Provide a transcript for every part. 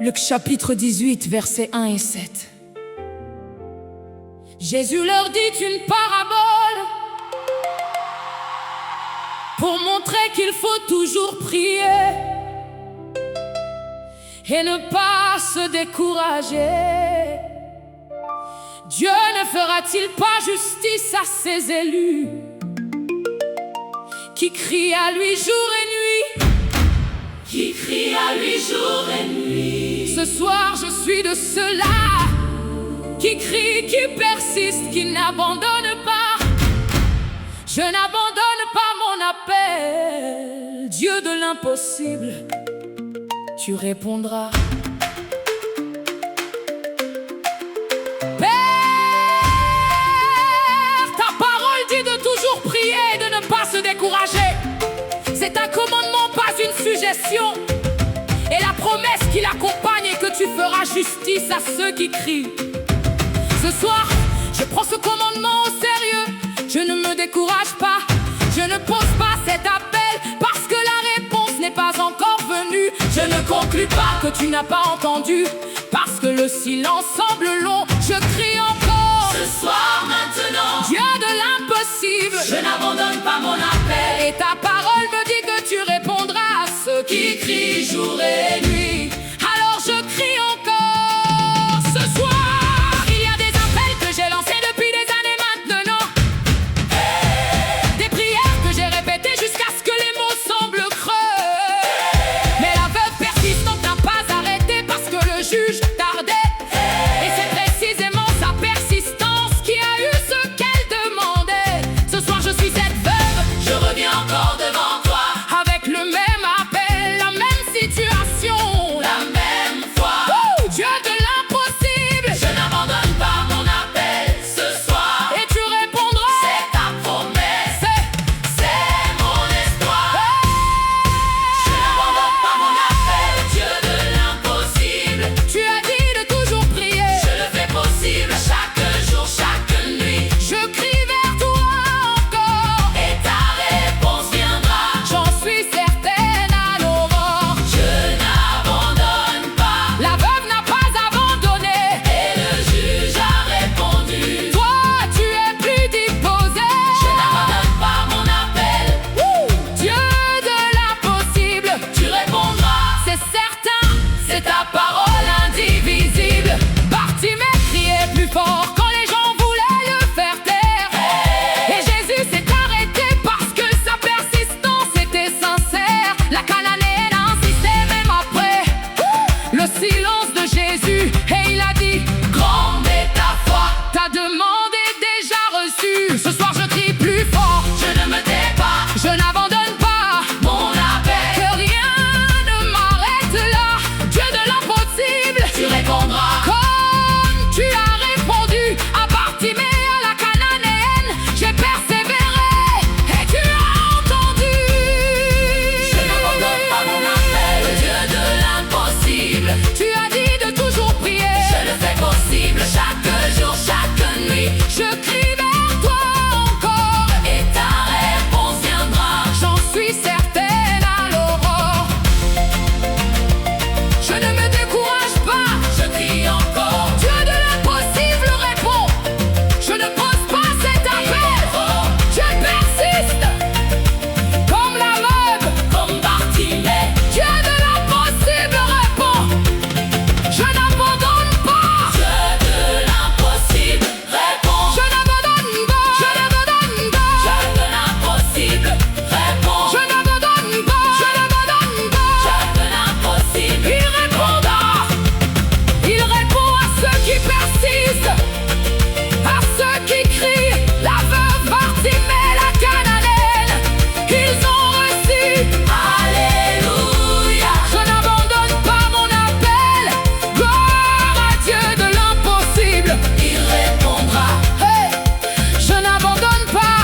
Luc chapitre 18, versets 1 et 7. Jésus leur dit une parabole pour montrer qu'il faut toujours prier et ne pas se décourager. Dieu ne fera-t-il pas justice à ses élus qui crient à lui jour et nuit? Qui crient à lui jour et nuit. Ce soir je suis de ceux-là qui crient, qui persistent, qui n'abandonnent pas. Je n'abandonne pas mon appel. Dieu de l'impossible, tu répondras. Père, ta parole dit de toujours prier et de ne pas se décourager. C'est un commandement, pas une suggestion. Et la promesse qui l'accompagne est que tu feras justice à ceux qui crient. Ce soir, je prends ce commandement au sérieux. Je ne me décourage pas. Je ne pose pas cet appel parce que la réponse n'est pas encore venue. Je ne conclus pas que tu n'as pas entendu parce que le silence semble long. Je crie encore. Ce soir, maintenant, Dieu de l'impossible, je n'abandonne pas mon appel. Et ta parole me dit que tu répondras à ceux qui crient jour et nuit. Alors je crie encore. Ce soir, il y a des appels que j'ai lancés depuis des années maintenant. Des prières que j'ai répétées jusqu'à ce que les mots semblent creux. Mais la veuve persistante n'a pas arrêté parce que le juge tardait. Et c'est précisément sa persistance qui a eu ce qu'elle demandait. Ce soir je suis cette veuve, Je reviens encore devant toi, avec le même appel, la même situation, la même foi. Dieu de l'impossible, Je n'abandonne pas mon appel ce soir. et tu répondras. C'est ta promesse, c'est mon espoir. Je n'abandonne pas mon appel, Dieu de l'impossible. Tu as dit de toujours prier. Je le fais possible chaque jour, chaque nuit. Je crie vers toi encore. Et ta réponse viendra. J'en suis certaine à l'aurore. Je n'abandonne pas. La veuve n'a pas abandonné. Et le juge a répondu. Toi, tu es plus disposé. Je n'abandonne pas mon appel. Dieu de l'impossible, Tu répondras. c'est certain. C'est ta parole indivisible. Bartimée criait plus fort quand les gens voulaient le faire taire. Et Jésus s'est arrêté parce que sa persistance était sincère. La cananéenne insistait même après le silence de Jésus. Et il a dit, Grande est ta foi. ta demande est déjà reçue. Ce soir je crie plus fort, Je ne me tais pas. je n'abandonne pas. Mon appel. Que rien ne m'arrête là. Dieu de l'impossible, Tu répondras. comme tu as répondu à Bartimée, à la cananéenne, j'ai persévéré et tu as entendu. Je n'abandonne pas mon appel. Dieu de l'impossible. Tu as dit de toujours prier. Je le fais possible chaque jour, chaque nuit. Je crie vers toi encore. Et ta réponse viendra. J'en suis certaine à l'aurore. Je ne me décourage pas. Je crie encore. Dieu de l'impossible répond. Je ne pose pas cet appel. Je persiste comme la veuve. Comme Bartimée. Dieu de l'impossible répond. Je n'abandonne pas. Dieu de l'impossible répond. Je n'abandonne pas. Je n'abandonne pas. Dieu de l'impossible répond. Je n'abandonne pas. Je n'abandonne pas. Dieu de l'impossible. Il répondra. Il répond à ceux qui persistent, à ceux qui crient. La veuve Bartimée, la cananéenne, ils ont reçu. Alléluia. Je n'abandonne pas mon appel. Gloire à Dieu de l'impossible. Il répondra. Hey, je n'abandonne pas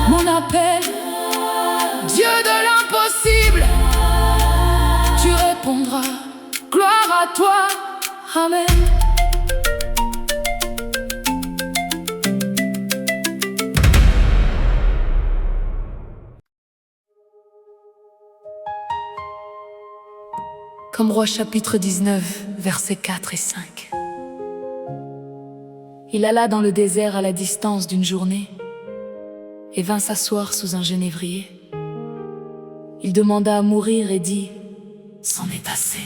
mon appel. Dieu de l'impossible, tu répondras. Gloire à toi. Amen. comme Roi chapitre 19, versets 4 et 5. Il alla dans le désert à la distance d'une journée et vint s'asseoir sous un genévrier. Il demanda à mourir et dit: c'en est assez.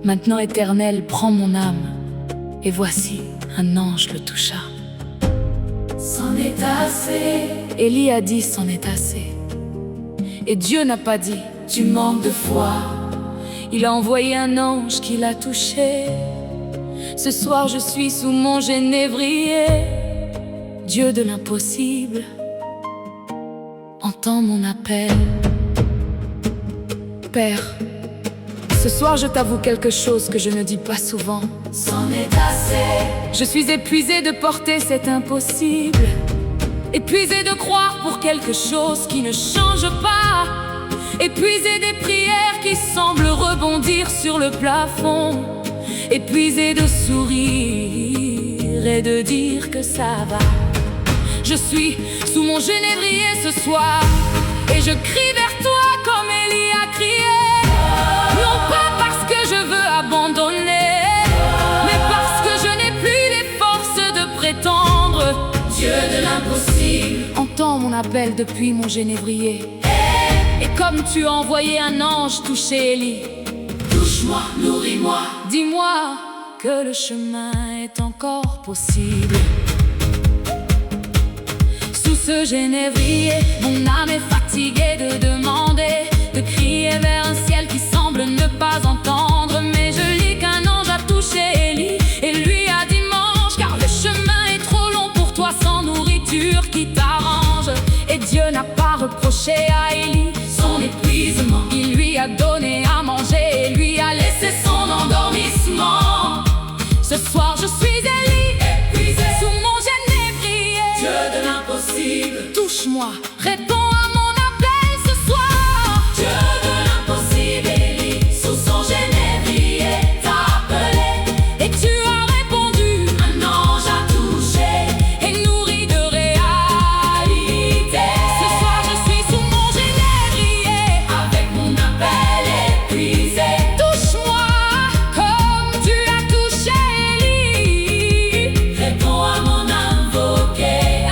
Maintenant, Éternel, prends mon âme. Et voici, un ange le toucha. C'en est assez. Élie a dit: c'en est assez. Et Dieu n'a pas dit: tu manques de foi. Il a envoyé un ange qui l'a touché. Ce soir je suis sous mon genévrier. Dieu de l'impossible, entends mon appel. Père, ce soir je t'avoue quelque chose que je ne dis pas souvent. C'en est assez. Je suis épuisée de porter cet impossible, épuisée de croire pour quelque chose qui ne change pas, épuisée des prières qui semblent rebondir sur le plafond, épuisée de sourire et de dire que ça va. Je suis sous mon genévrier ce soir et je crie vers toi comme Élie a crié. Non pas parce que je veux abandonner, mais parce que je n'ai plus les forces de prétendre. Dieu de l'impossible, entends mon appel depuis mon genévrier. Et comme tu as envoyé un ange toucher Élie, touche-moi, nourris-moi. Dis-moi que le chemin est encore possible. Sous ce genévrier, mon âme est fatiguée de demander, de crier vers un ciel qui semble ne pas entendre. Mais je lis qu'un ange a touché Élie et lui a dit: mange, car le chemin est trop long pour toi sans nourriture qui t'arrange. Et Dieu n'a pas reproché à Élie son épuisement. Il lui a donné à manger et lui a laissé son endormissement. Ce soir je suis Élie, épuisé sous mon genévrier. Dieu de l'impossible, touche-moi, réponds à mon appel ce soir. Dieu de l'impossible, Élie, sous son genévrier t'a appelé. Et tu as répondu, un ange a touché et nourri de réalité. Ce soir je suis sous mon genévrier, avec mon appel épuisé. touche-moi comme tu as touché Élie. Réponds à mon invoqué.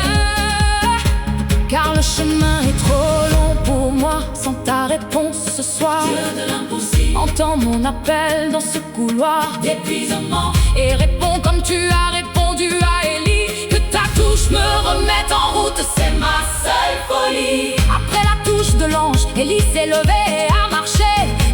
Car le chemin est trop long pour moi sans ta réponse ce soir. Dieu de l'impossible, Entends mon appel dans ce couloir d'épuisement. et réponds comme tu as répondu à Élie. Que ta touche me remette en route, C'est ma seule folie. Après la touche de l'ange, Élie s'est levé et a marché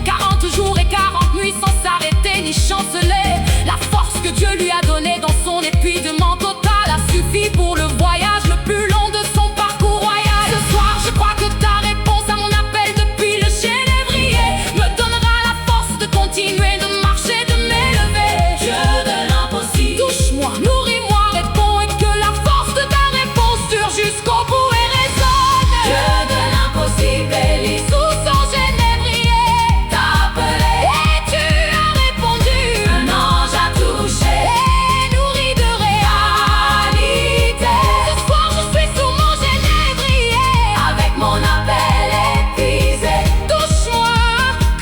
40 jours et 40 nuits sans s'arrêter ni chanceler. La force que Dieu lui a donnée dans son épuisement total a suffi pour le voyage le plus long de son parcours royal. Ce soir je crois que ta réponse à mon appel depuis le genévrier me donnera la force de continuer de marcher, de m'élever. Dieu de l'impossible, Touche-moi, nourris-moi, réponds, et que la force de ta réponse dure jusqu'au bout et résonne. Dieu de l'impossible, Élie, Sous son genévrier, t'a appelé. et tu as répondu, Un ange a touché et nourri de réalité. Ce soir je suis sous mon genévrier, avec mon appel épuisé. touche-moi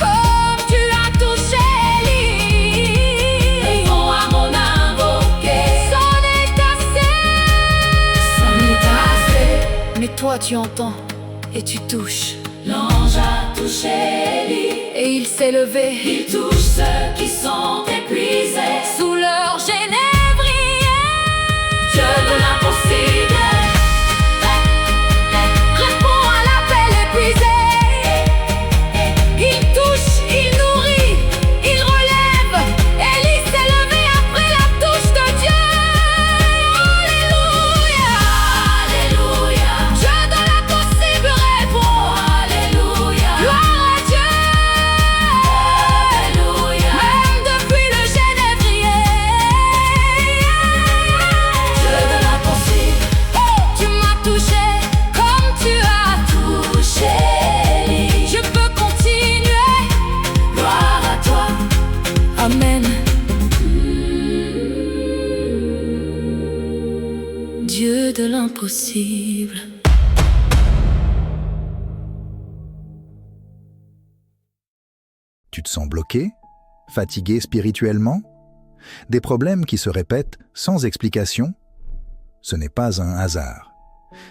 comme tu as touché Élie. Réponds à mon invoqué. C'en est assez. C'en est assez. Mais toi tu entends et tu touches, L'ange a touché Élie. et il s'est levé Il touche ceux qui sont épuisés. sous leur genévrier. Dieu de l'impossible, Réponds à l'appel épuisé. Il touche, il nourrit, il relève. Élie s'est levé après la touche de Dieu. Alléluia, alléluia, Dieu de l'impossible répond. alléluia, Gloire à Dieu. alléluia. Même depuis le genévrier. Dieu de l'impossible, Tu m'as touché comme tu as touché Élie. Je peux continuer. Gloire à toi. Amen. Dieu de l'impossible. Tu te sens bloqué? Fatigué spirituellement? Des problèmes qui se répètent sans explication? Ce n'est pas un hasard.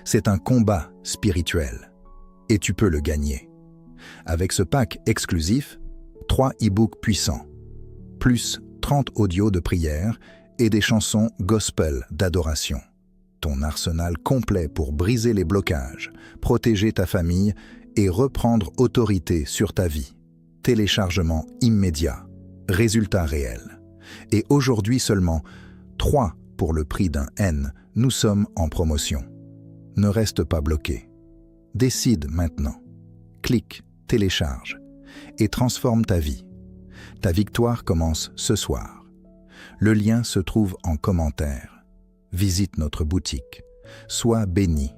C'est un combat spirituel. Et tu peux le gagner. Avec ce pack exclusif, 3 e-books puissants, plus 30 audios de prière et des chansons gospel d'adoration. Ton arsenal complet pour briser les blocages, protéger ta famille et reprendre autorité sur ta vie. Téléchargement immédiat, résultat réel. Et aujourd'hui seulement, 3 pour le prix d'un N, nous sommes en promotion. Ne reste pas bloqué. Décide maintenant. Clique, télécharge et transforme ta vie. Ta victoire commence ce soir. Le lien se trouve en commentaire. Visite notre boutique. Sois béni.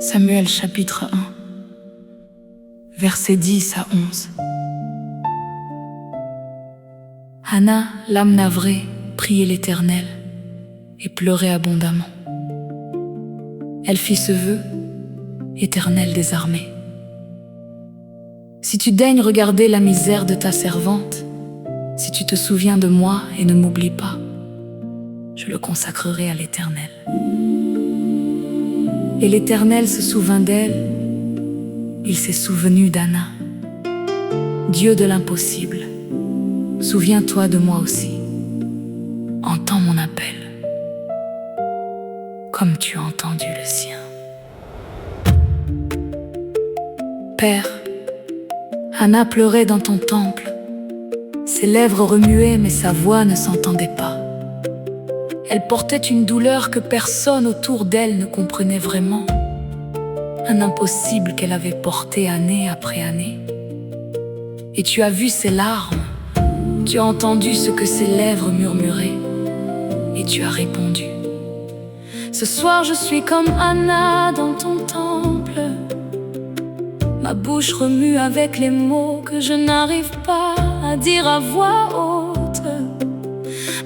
Samuel chapitre 1, versets 10 à 11. Anna, l'âme navrée, priait l'Éternel et pleurait abondamment. Elle fit ce vœu, Éternel des armées. Si tu daignes regarder la misère de ta servante, si tu te souviens de moi et ne m'oublies pas, je le consacrerai à l'Éternel. Et l'Éternel se souvint d'elle, il s'est souvenu d'Anna. Dieu de l'impossible, souviens-toi de moi aussi. Entends mon appel, comme tu as entendu le sien. Père, Anna pleurait dans ton temple. Ses lèvres remuaient, mais sa voix ne s'entendait pas. Elle portait une douleur que personne autour d'elle ne comprenait vraiment. Un impossible qu'elle avait porté année après année. Et tu as vu ses larmes, tu as entendu ce que ses lèvres murmuraient, et tu as répondu. Ce soir je suis comme Anna dans ton temple. Ma bouche remue avec les mots que je n'arrive pas à dire à voix haute.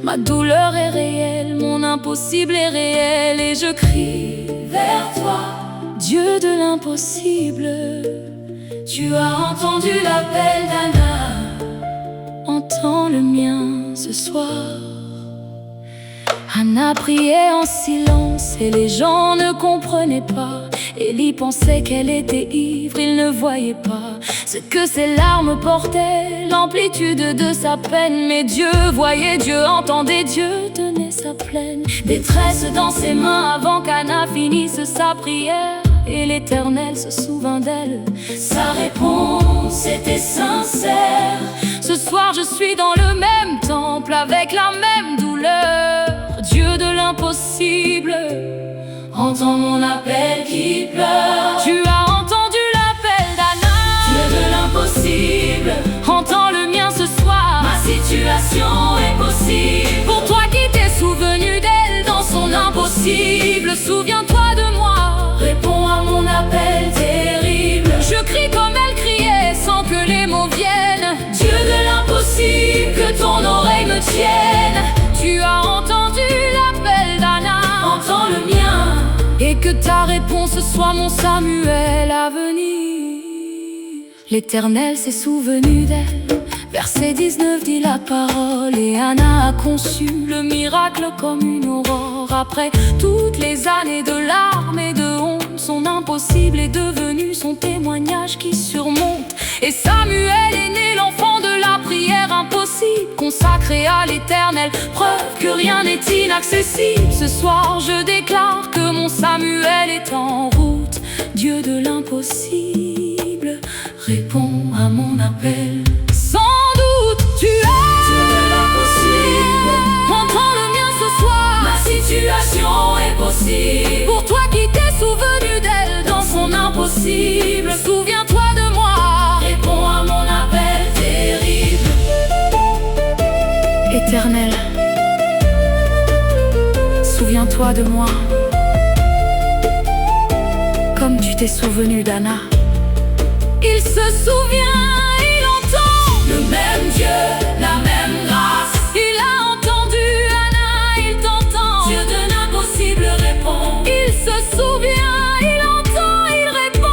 Ma douleur est réelle, mon impossible est réel, et je crie vers toi, Dieu de l'impossible. Tu as entendu l'appel d'Anna, entends le mien ce soir. Anna priait en silence et les gens ne comprenaient pas. Élie pensait qu'elle était ivre, il ne voyait pas ce que ses larmes portaient, l'amplitude de sa peine. Mais Dieu voyait, Dieu entendait, Dieu tenait sa plaine. Détresse dans ses mains avant qu'Anna finisse sa prière. Et l'Éternel se souvint d'elle, sa réponse était sincère. Ce soir je suis dans le même temple avec la même douleur. Dieu de l'impossible, entends mon appel qui pleure. Tu as entendu l'appel d'Anna, Dieu de l'impossible, entends le mien ce soir. Ma situation est possible. Pour toi qui t'es souvenu d'elle dans son impossible, souviens-toi de moi, réponds à mon appel terrible. Je crie comme elle criait sans que les mots viennent. Dieu de l'impossible, que ton oreille me tienne. Tu as entendu l'appel d'Anna, entends le mien, et que ta réponse soit mon Samuel à venir. L'Éternel s'est souvenu d'elle, verset 19 dit la parole, et Anna a conçu le miracle comme une aurore. Après toutes les années de larmes et de honte, son impossible est devenu son témoignage qui surmonte. Et Samuel est né, l'enfant de la prière impossible, consacré à l'Éternel, preuve que rien n'est inaccessible. Ce soir je déclare que mon Samuel est en route. Dieu de l'impossible, réponds à mon appel. Sans doute tu as Dieu de l'impossible, entends le mien ce soir. Ma situation est possible. Pour toi qui t'es souvenu d'elle dans son impossible, souviens-toi de moi, réponds à mon appel terrible. Éternel, souviens-toi de moi, comme tu t'es souvenu d'Anna. Il se souvient, il entend, le même Dieu, la même grâce. Il a entendu Anna, il t'entend. Dieu de l'impossible répond. Il se souvient, il entend, il répond.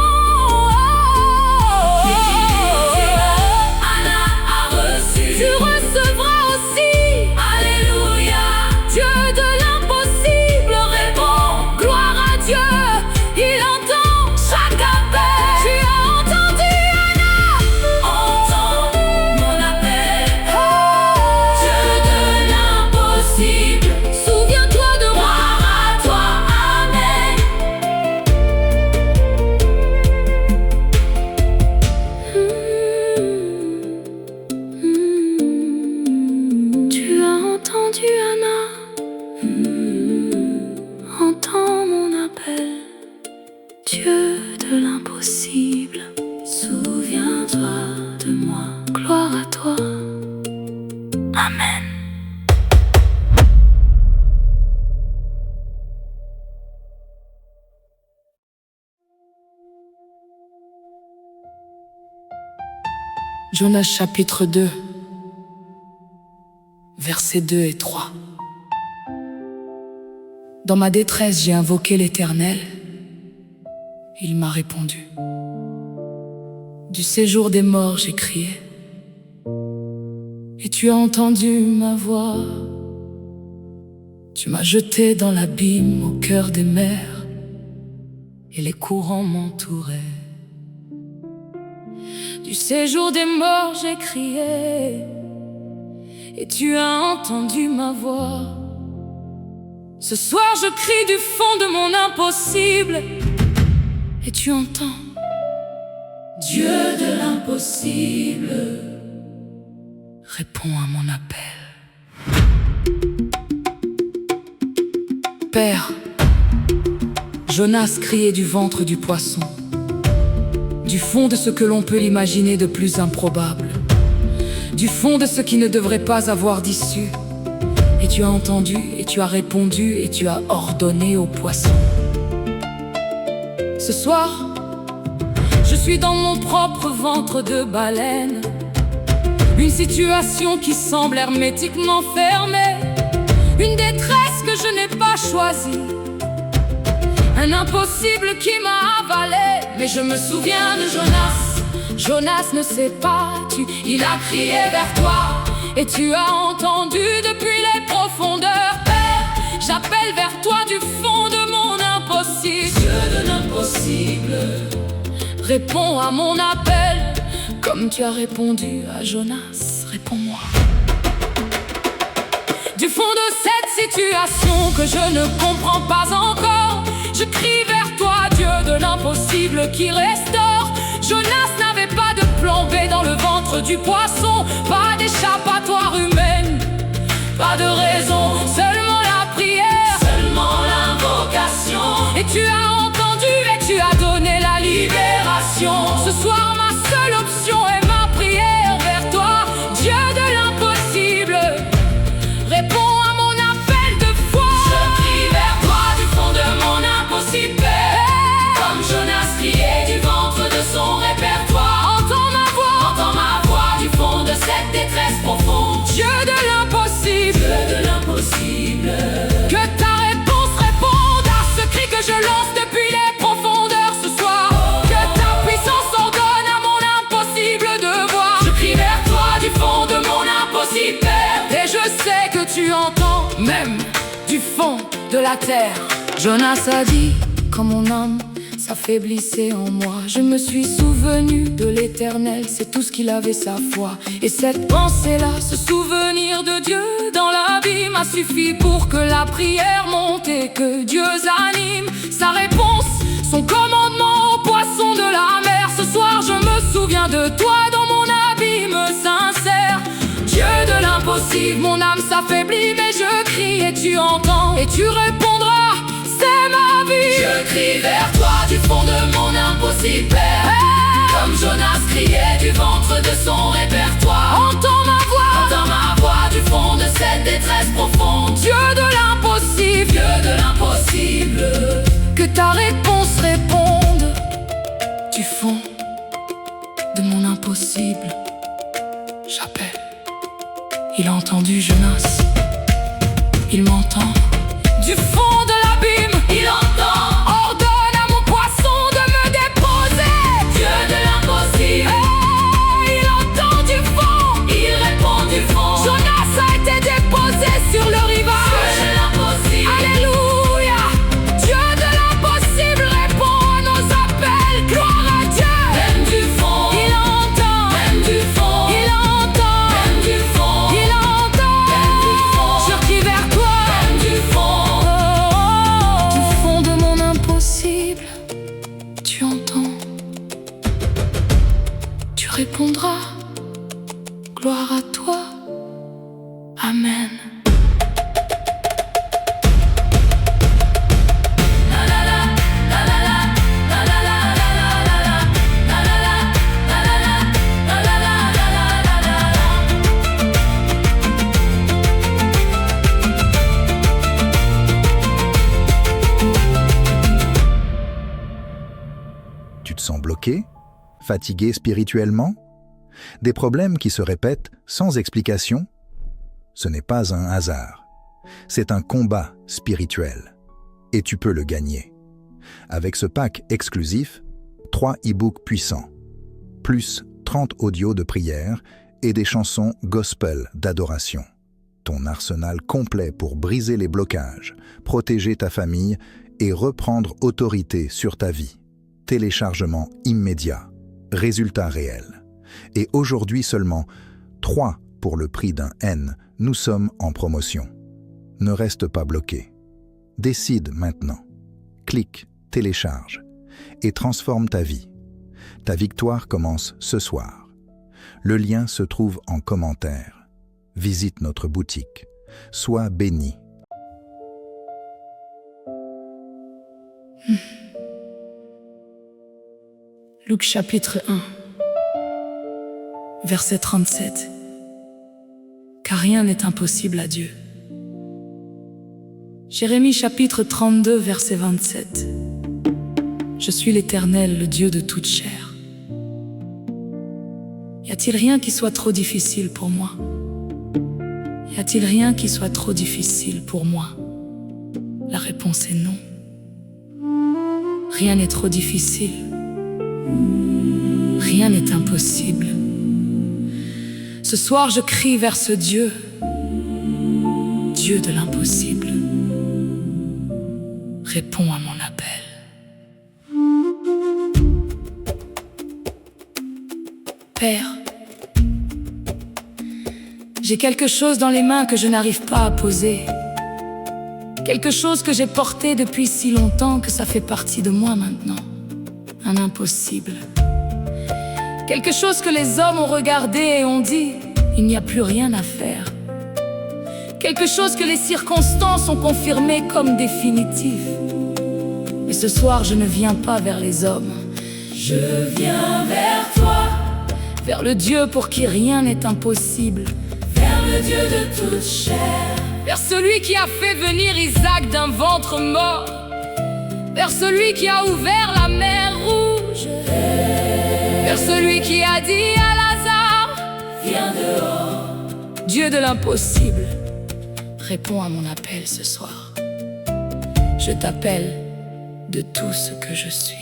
Jonas chapitre 2, versets 2 et 3. Dans ma détresse, j'ai invoqué l'Éternel. Il m'a répondu. Du séjour des morts, j'ai crié. Et tu as entendu ma voix. Tu m'as jeté dans l'abîme au cœur des mers, et les courants m'entouraient. Du séjour des morts, j'ai crié, et tu as entendu ma voix. Ce soir, je crie du fond de mon impossible, et tu entends. Dieu de l'impossible, réponds à mon appel. Père, Jonas criait du ventre du poisson, du fond de ce que l'on peut imaginer de plus improbable, du fond de ce qui ne devrait pas avoir d'issue. Et tu as entendu, et tu as répondu, et tu as ordonné au poisson. Ce soir, je suis dans mon propre ventre de baleine, une situation qui semble hermétiquement fermée, une détresse que je n'ai pas choisie, un impossible qui m'a avalé. Mais je me souviens de Jonas. Jonas ne s'est pas tu, il a crié vers toi, et tu as entendu depuis les profondeurs. Père, j'appelle vers toi du fond de mon impossible. Dieu de l'impossible, réponds à mon appel, comme tu as répondu à Jonas, réponds-moi. Du fond de cette situation que je ne comprends pas encore, je crie vers toi, Dieu de l'impossible qui restaure. Jonas n'avait pas de plan B dans le ventre du poisson, pas d'échappatoire humaine, pas de raison, seulement la prière, seulement l'invocation. Et tu as entendu et tu as donné la libération. Ce soir, ma seule option est ma prière vers toi, Dieu de l'impossible, réponds à mon appel de foi. Je crie vers toi du fond de mon impossible, comme Jonas criait du ventre de son répertoire. Entends ma voix du fond de cette détresse profonde. Dieu de l'impossible, Dieu de l'impossible, que ta réponse réponde à ce cri que je lance depuis les profondeurs ce soir. Que ta puissance ordonne à mon impossible de voir. Je crie vers toi du fond de mon impossible, et je sais que tu entends, même du fond de la terre. Jonas a dit, quand mon âme s'affaiblissait en moi, je me suis souvenu de l'Éternel, c'est tout ce qu'il avait, sa foi. Et cette pensée-là, ce souvenir de Dieu dans l'abîme a suffi pour que la prière monte et que Dieu anime sa réponse, son commandement aux poissons de la mer. Ce soir, je me souviens de toi dans mon abîme sincère. Dieu de l'impossible, mon âme s'affaiblit, mais je crie et tu entends et tu répondras, c'est ma vie. Je crie vers toi du fond de mon impossible, Père, comme Jonas criait du ventre de son répertoire. Entends ma voix du fond de cette détresse profonde. Dieu de l'impossible, Dieu de l'impossible, que ta réponse réponde du fond de mon impossible. J'appelle. Il a entendu Jonas, il m'entend. Du fond de l'abîme, il entend. Ordonne à mon poisson de me déposer. Dieu de l'impossible, il entend du fond, il répond du fond. Jonas a été déposé sur le rivage. Dieu de l'impossible, alléluia. Dieu de l'impossible répond à nos appels. Gloire à Dieu. Même du fond, il entend. Même du fond, il entend. Même du fond, il entend. Même du fond, je crie vers toi. Même du fond, tu entends, tu répondras, gloire à toi, Amen. Tu te sens bloqué? Fatigué spirituellement? Des problèmes qui se répètent sans explication? Ce n'est pas un hasard. C'est un combat spirituel. Et tu peux le gagner. Avec ce pack exclusif, 3 e-books puissants, plus 30 audios de prière et des chansons gospel d'adoration. Ton arsenal complet pour briser les blocages, protéger ta famille et reprendre autorité sur ta vie. Téléchargement immédiat, résultat réel. Et aujourd'hui seulement, 3 pour le prix d'un N, nous sommes en promotion. Ne reste pas bloqué. Décide maintenant. Clique, télécharge et transforme ta vie. Ta victoire commence ce soir. Le lien se trouve en commentaire. Visite notre boutique. Sois béni. Luc chapitre 1, verset 37. Car rien n'est impossible à Dieu. Jérémie chapitre 32, verset 27. Je suis l'Éternel, le Dieu de toute chair. Y a-t-il rien qui soit trop difficile pour moi? Y a-t-il rien qui soit trop difficile pour moi? La réponse est non. Rien n'est trop difficile. Rien n'est impossible. Ce soir, je crie vers ce Dieu, Dieu de l'impossible. Réponds à mon appel. Père, j'ai quelque chose dans les mains que je n'arrive pas à poser. Quelque chose que j'ai porté depuis si longtemps que ça fait partie de moi maintenant. Un impossible. Quelque chose que les hommes ont regardé et ont dit, il n'y a plus rien à faire. Quelque chose que les circonstances ont confirmé comme définitif. Et ce soir, je ne viens pas vers les hommes. Je viens vers toi, vers le Dieu pour qui rien n'est impossible. Vers le Dieu de toute chair. Vers celui qui a fait venir Isaac d'un ventre mort. Vers celui qui a ouvert la mer rouge. Vers celui qui a dit à Lazare, viens dehors. Dieu de l'impossible, réponds à mon appel ce soir. Je t'appelle de tout ce que je suis.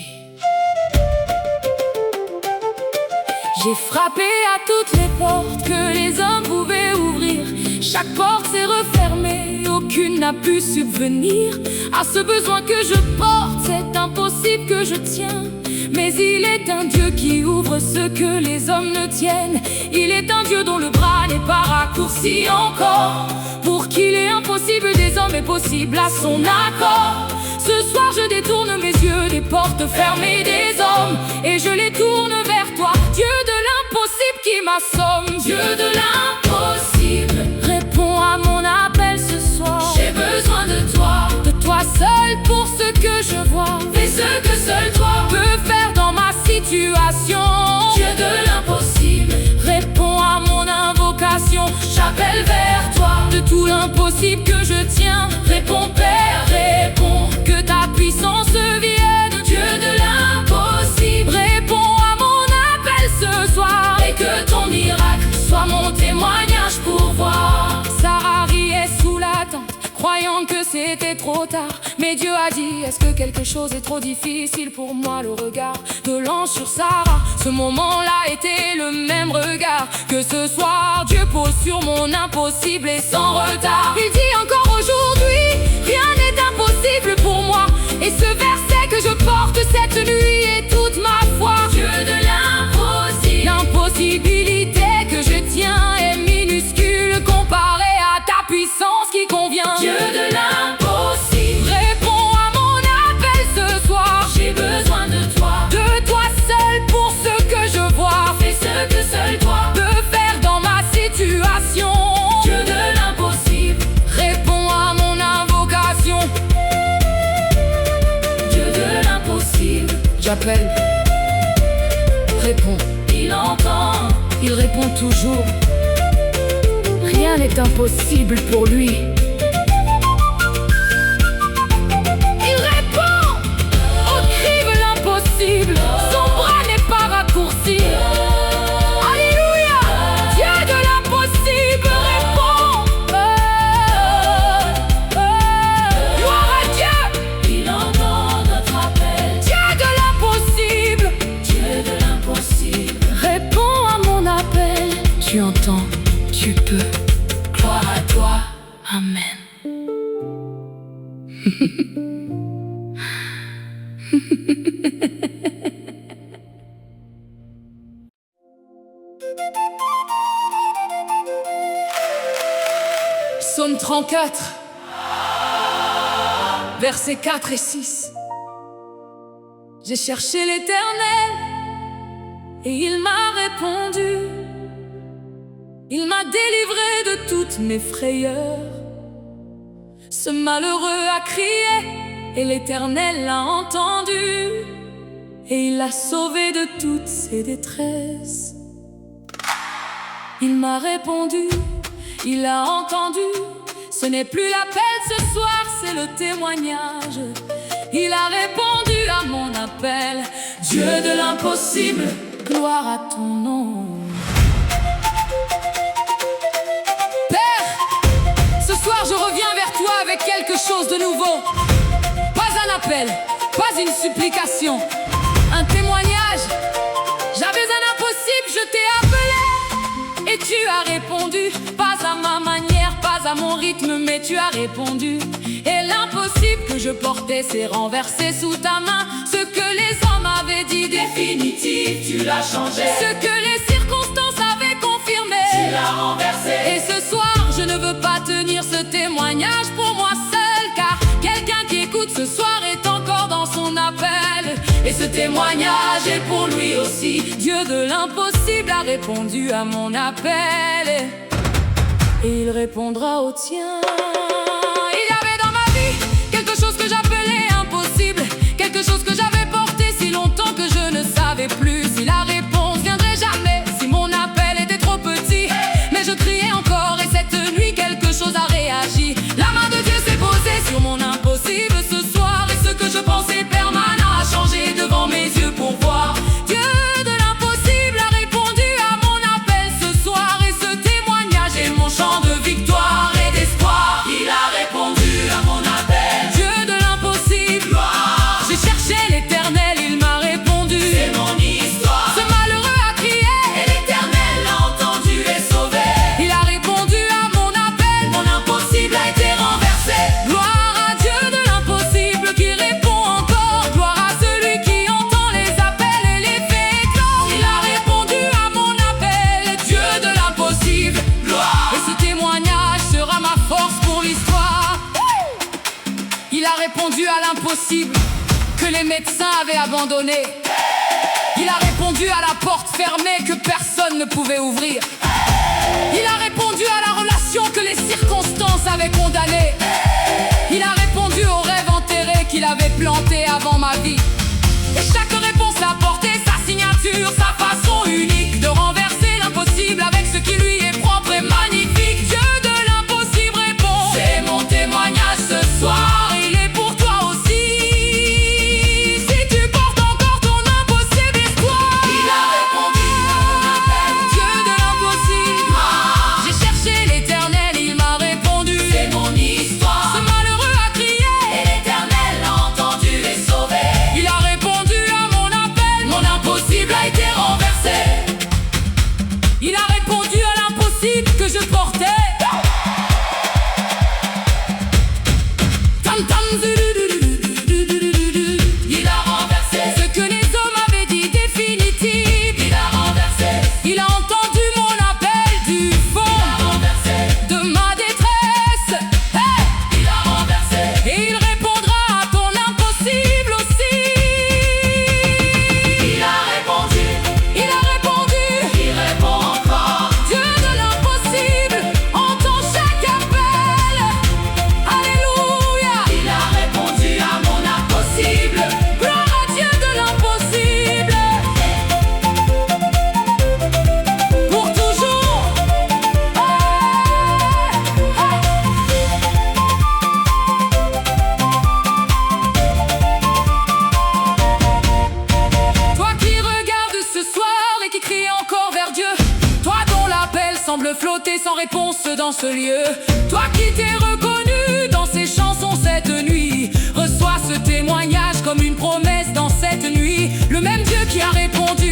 J'ai frappé à toutes les portes que les hommes pouvaient ouvrir. Chaque porte s'est refermée, aucune n'a pu subvenir à ce besoin que je porte. C'est impossible que je tiens, mais il est un Dieu qui ouvre ce que les hommes ne tiennent. Il est un Dieu dont le bras n'est pas raccourci encore. Pour qu'il est impossible des hommes est possible à son accord. Ce soir je détourne mes yeux des portes fermées des hommes et je les tourne vers toi, Dieu de l'impossible qui m'assomme. Dieu de l'impossible, réponds à mon appel ce soir. J'ai besoin de toi seul pour ce que je vois. Fais ce que seul toi peux faire dans ma situation. Dieu de l'impossible, réponds à mon invocation. J'appelle vers toi, de tout l'impossible que je tiens. Réponds Père, réponds, que ta puissance vienne. Dieu de l'impossible, réponds à mon appel ce soir. Et que ton miracle soit mon témoignage pour voir. Sarah riait sous la tente, croyant que c'était trop tard. Mais Dieu a dit, est-ce que quelque chose est trop difficile pour moi? Le regard de l'ange sur Sarah, ce moment-là était le même regard que ce soir Dieu pose sur mon impossible et sans retard. Il dit encore aujourd'hui, rien n'est impossible pour moi. Et ce verset que je porte cette nuit est toute ma foi. Dieu de l'impossible, l'impossibilité que je tiens est minuscule comparée à ta puissance qui convient. Dieu de l'impossible, réponds à mon appel ce soir. J'ai besoin de toi seul pour ce que je vois. Fais ce que seul toi peux faire dans ma situation. Dieu de l'impossible, réponds à mon invocation. Dieu de l'impossible, j'appelle, réponds. Il entend, il répond toujours. Rien n'est impossible pour lui. Il répond au cri de l'impossible. Son bras n'est pas raccourci. Alléluia. Psaume 34, versets 4 et 6. J'ai cherché l'Éternel et il m'a répondu. Il m'a délivré de toutes mes frayeurs. Ce malheureux a crié et l'Éternel l'a entendu et il l'a sauvé de toutes ses détresses. Il m'a répondu, il a entendu. Ce n'est plus l'appel ce soir, c'est le témoignage. Il a répondu à mon appel. Dieu de l'impossible, gloire à ton nom. Père, ce soir je reviens vers toi avec quelque chose de nouveau. Pas un appel, pas une supplication, un témoignage. J'avais un impossible, je t'ai appelé et tu as répondu. Pas à ma manière, pas à mon rythme, mais tu as répondu. Et l'impossible que je portais s'est renversé sous ta main. Ce que les hommes avaient dit définitif, tu l'as changé. Ce que les circonstances avaient confirmé, tu l'as renversé. Et ce soir, je ne veux pas tenir ce témoignage pour moi seul, car quelqu'un qui écoute ce soir est encore dans son appel. Et ce témoignage est pour lui aussi. Dieu de l'impossible a répondu à mon appel et il répondra au tien. Il y avait dans ma vie quelque chose que j'appelais impossible, quelque chose que j'avais porté si longtemps que je ne savais plus si la réponse viendrait jamais, si mon appel était trop petit. Mais je criais encore et cette nuit quelque chose a réagi. La main de Dieu s'est posée sur mon impossible ce soir et ce que je pensais permanent a changé devant mes yeux pour voir. Dieu de l'impossible a répondu à mon appel ce soir et ce témoignage est mon chant de victoire et d'espoir. Il a répondu à mon appel. Dieu de l'impossible, gloire. J'ai cherché l'Éternel, il m'a répondu. C'est mon histoire. Ce malheureux a crié et l'Éternel l'a entendu et sauvé. Il a répondu à mon appel, mon impossible a été renversé. Gloire à Dieu de l'impossible qui répond encore. Gloire à celui qui entend les appels et les fait éclore. Il a répondu à mon appel, Dieu de l'impossible, gloire. Et ce témoignage sera ma force pour l'histoire. Il a répondu à l'impossible que les médecins avaient abandonné. Il a répondu à la porte fermée que personne ne pouvait ouvrir. Il a répondu à la relation que les circonstances avaient condamnée. Il a répondu aux rêves enterrés qu'il avait plantés avant ma vie. Et chaque réponse a porté sa signature, sa façon unique de renverser l'impossible avec ce qui lui est propre et magnifique. Dieu de l'impossible répond. C'est mon témoignage ce soir, il est pour toi aussi. Si tu portes encore ton impossible espoir. Il a répondu à mon appel. Dieu de l'impossible, j'ai cherché l'Éternel, il m'a répondu. C'est mon histoire. Ce malheureux a crié et l'Éternel l'a entendu et sauvé. Il a répondu à mon appel, mon impossible a été renversé. Il a répondu à l'impossible que je portais. Tam tam zudududududududu. Il a renversé ce que les hommes avaient dit définitif. Il a renversé. Il a entendu mon appel du fond. Il a renversé de ma détresse. Hey! Il a renversé et il répondra à ton impossible aussi. Il a répondu. Il a répondu. Il répond encore. Dieu de l'impossible entend chaque appel. Alléluia. Il a répondu à mon impossible. Gloire à Dieu de l'impossible. Pour toujours. Toi qui regardes ce soir et qui crie encore vers Dieu, toi dont l'appel semble flotter sans réponse dans ce lieu, toi qui t'es reconnu dans ces chansons cette nuit, reçois ce témoignage comme une promesse dans cette nuit. Le même Dieu qui a répondu